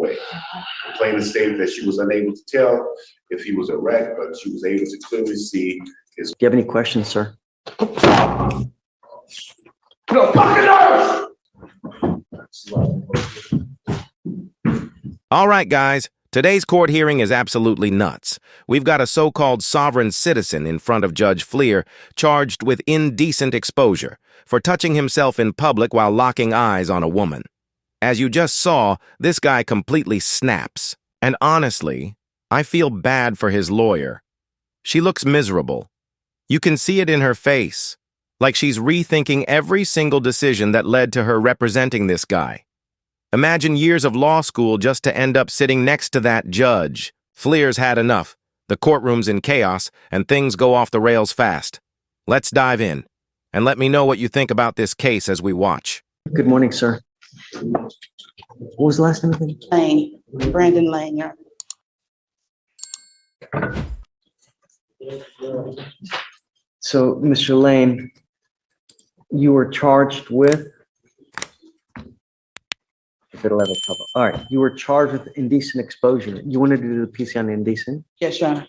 way. The complainant stated that she was unable to tell if he was erect, but she was able to clearly see his. Do you have any questions, sir? All right, guys. Today's court hearing is absolutely nuts. We've got a so-called sovereign citizen in front of Judge Fleer charged with indecent exposure for touching himself in public while locking eyes on a woman. As you just saw, this guy completely snaps. And honestly, I feel bad for his lawyer. She looks miserable. You can see it in her face, like she's rethinking every single decision that led to her representing this guy. Imagine years of law school just to end up sitting next to that judge. Fleer's had enough. The courtroom's in chaos, and things go off the rails fast. Let's dive in, and let me know what you think about this case as we watch. Good morning, sir. What was the last name again? Lane, Brandon Lane, yeah. So, Mr. Lane, you were charged with? All right, you were charged with indecent exposure. You wanted to do the PC on indecent? Yes, Your Honor.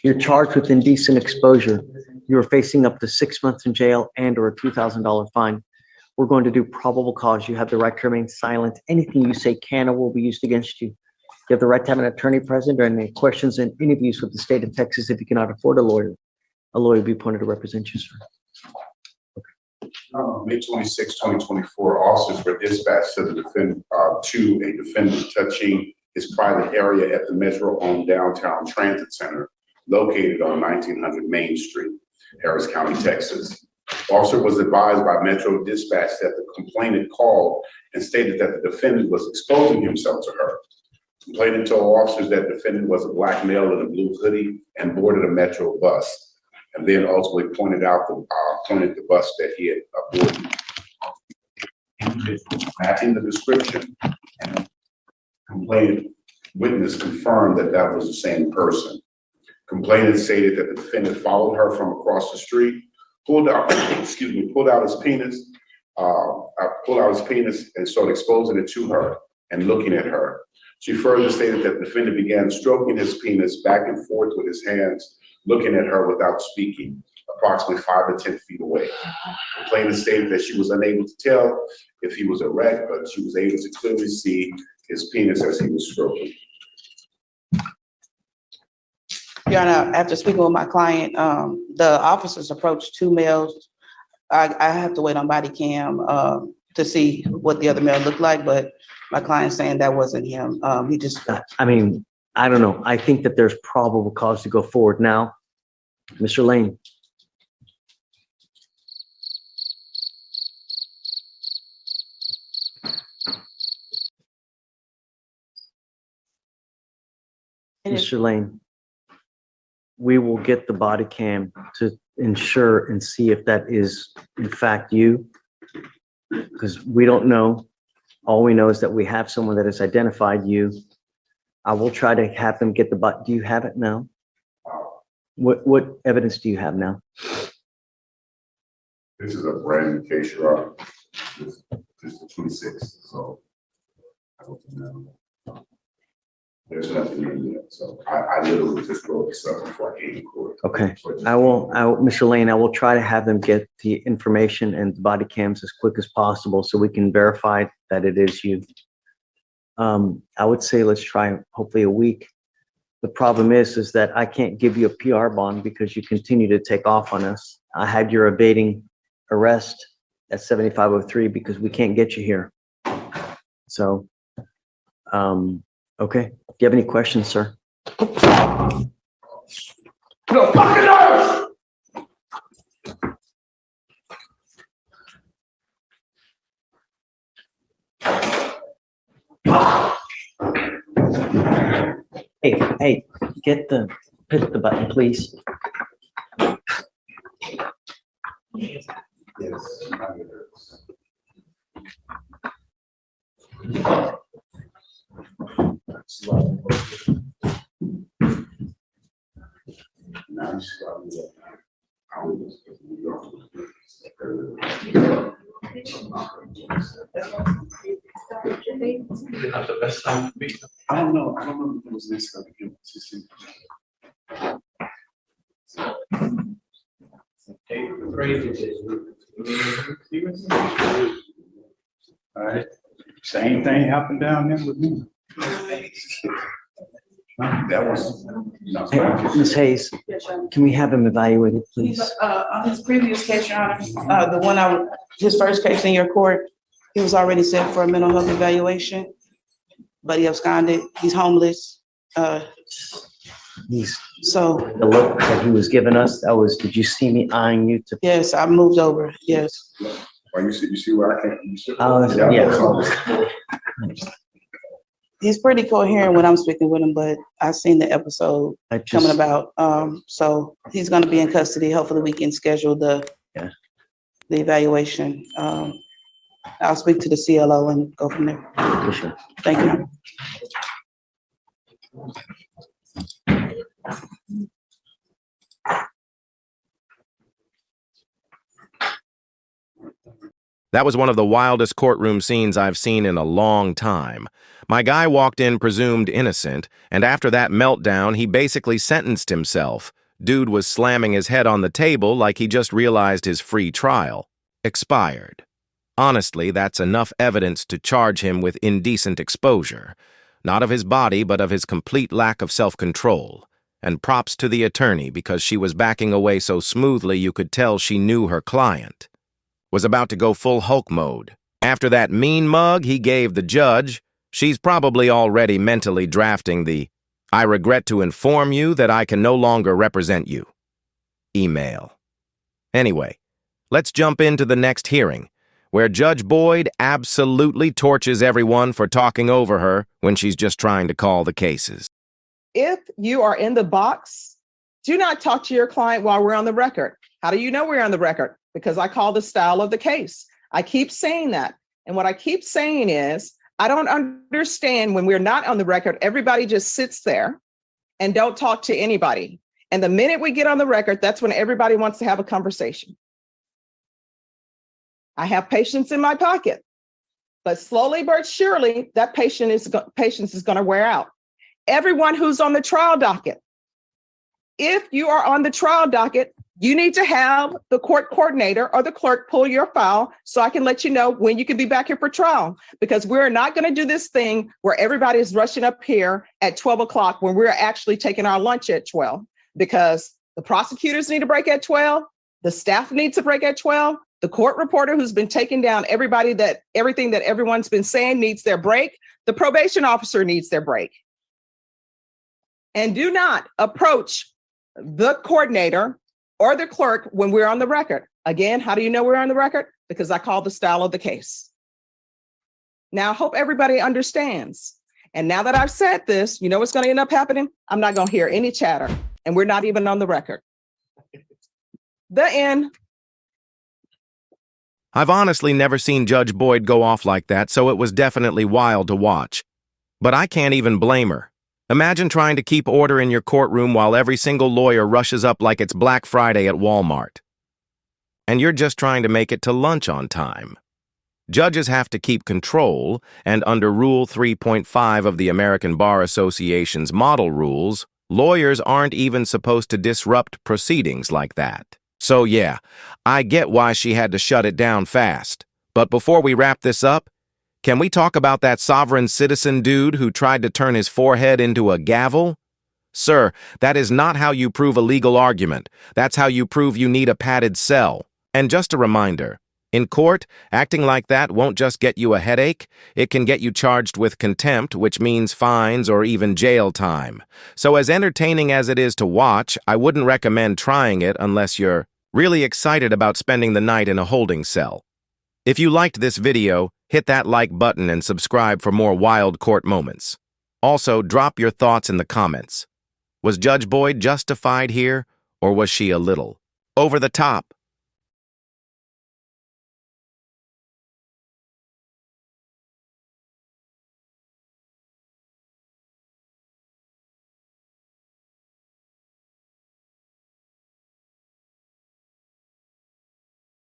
You're charged with indecent exposure. You are facing up to 6 months in jail and or a $2,000 fine. We're going to do probable cause. You have the right to remain silent. Anything you say can or will be used against you. You have the right to have an attorney present during any questions and interviews with the state of Texas. If you cannot afford a lawyer will be appointed to represent you, sir. May 26, 2024, officers were dispatched to a defendant touching his private area at the Metro-owned downtown transit center located on 1900 Main Street, Harris County, Texas. The officer was advised by Metro Dispatch that the complainant called and stated that the defendant was exposing himself to her. The complainant told officers that the defendant was a black male in a blue hoodie and boarded a Metro bus, and then ultimately pointed the bus that he had boarded. Matching the description, and complainant witness confirmed that that was the same person. Complainant stated that the defendant followed her from across the street, pulled out his penis, and started exposing it to her and looking at her. She further stated that the defendant began stroking his penis back and forth with his hands, looking at her without speaking, approximately 5 to 10 feet away. The complainant stated that she was unable to tell if he was erect, but she was able to clearly see his penis as he was stroking. Your Honor, after speaking with my client, the officers approached 2 males. I have to wait on body cam to see what the other male looked like, but my client's saying that wasn't him. He just. I mean, I don't know. I think that there's probable cause to go forward now. Mr. Lane. Mr. Lane, we will get the body cam to ensure and see if that is in fact you, because we don't know. All we know is that we have someone that has identified you. I will try to have them get the body. Do you have it now? What evidence do you have now? This is a brand new case, Your Honor. This is the 26th, so I don't know. There's nothing in yet, so I literally just wrote this up before I came to court. Okay, I will, Mr. Lane, I will try to have them get the information and the body cams as quick as possible so we can verify that it is you. I would say let's try hopefully a week. The problem is that I can't give you a PR bond because you continue to take off on us. I had your evading arrest at 7503 because we can't get you here. So, okay. Do you have any questions, sir? Hey, hit the button, please. Yes. Now I don't know if it was necessarily him. All right, same thing happened down there with me. That was, no, Hey, Ms. Hayes, can we have him evaluated, please? On his previous case, Your Honor, his first case in your court, he was already set for a mental health evaluation, but he absconded. He's homeless. He's, So, the look that he was giving us, that was, did you see me eyeing you to? yes, I moved over, yes. oh, you see where I came, you see? Oh, Yeah. He's pretty coherent when I'm speaking with him, but I've seen the episode I coming just, about. So he's gonna be in custody. Hopefully we can schedule the evaluation. I'll speak to the CLO and go from there. for sure. Thank you. That was one of the wildest courtroom scenes I've seen in a long time. My guy walked in presumed innocent, and after that meltdown, he basically sentenced himself. Dude was slamming his head on the table like he just realized his free trial expired. Honestly, that's enough evidence to charge him with indecent exposure. Not of his body, but of his complete lack of self-control. And props to the attorney because she was backing away so smoothly you could tell she knew her client. Was about to go full Hulk mode. After that mean mug he gave the judge, she's probably already mentally drafting the, "I regret to inform you that I can no longer represent you" email. Anyway, let's jump into the next hearing, where Judge Boyd absolutely torches everyone for talking over her when she's just trying to call the cases. If you are in the box, do not talk to your client while we're on the record. How do you know we're on the record? Because I call the style of the case. I keep saying that. And what I keep saying is, I don't understand when we're not on the record, everybody just sits there and don't talk to anybody. And the minute we get on the record, that's when everybody wants to have a conversation. I have patience in my pocket, but slowly but surely, that patience is going to wear out. Everyone who's on the trial docket, if you are on the trial docket, you need to have the court coordinator or the clerk pull your file so I can let you know when you can be back here for trial, because we're not going to do this thing where everybody is rushing up here at 12 o'clock when we're actually taking our lunch at 12, because the prosecutors need a break at 12. The staff needs a break at 12. The court reporter who's been taking down everything that everyone's been saying needs their break. The probation officer needs their break. And do not approach the coordinator or the clerk when we're on the record. Again, how do you know we're on the record? Because I call the style of the case. Now, I hope everybody understands. And now that I've said this, you know what's going to end up happening? I'm not going to hear any chatter, and we're not even on the record. The end. I've honestly never seen Judge Boyd go off like that, so it was definitely wild to watch. But I can't even blame her. Imagine trying to keep order in your courtroom while every single lawyer rushes up like it's Black Friday at Walmart. And you're just trying to make it to lunch on time. Judges have to keep control, and under Rule 3.5 of the American Bar Association's model rules, lawyers aren't even supposed to disrupt proceedings like that. So yeah, I get why she had to shut it down fast. But before we wrap this up, can we talk about that sovereign citizen dude who tried to turn his forehead into a gavel? Sir, that is not how you prove a legal argument. That's how you prove you need a padded cell. And just a reminder, in court, acting like that won't just get you a headache, it can get you charged with contempt, which means fines or even jail time. So as entertaining as it is to watch, I wouldn't recommend trying it unless you're really excited about spending the night in a holding cell. If you liked this video, hit that like button and subscribe for more wild court moments. Also, drop your thoughts in the comments. Was Judge Boyd justified here, or was she a little over the top?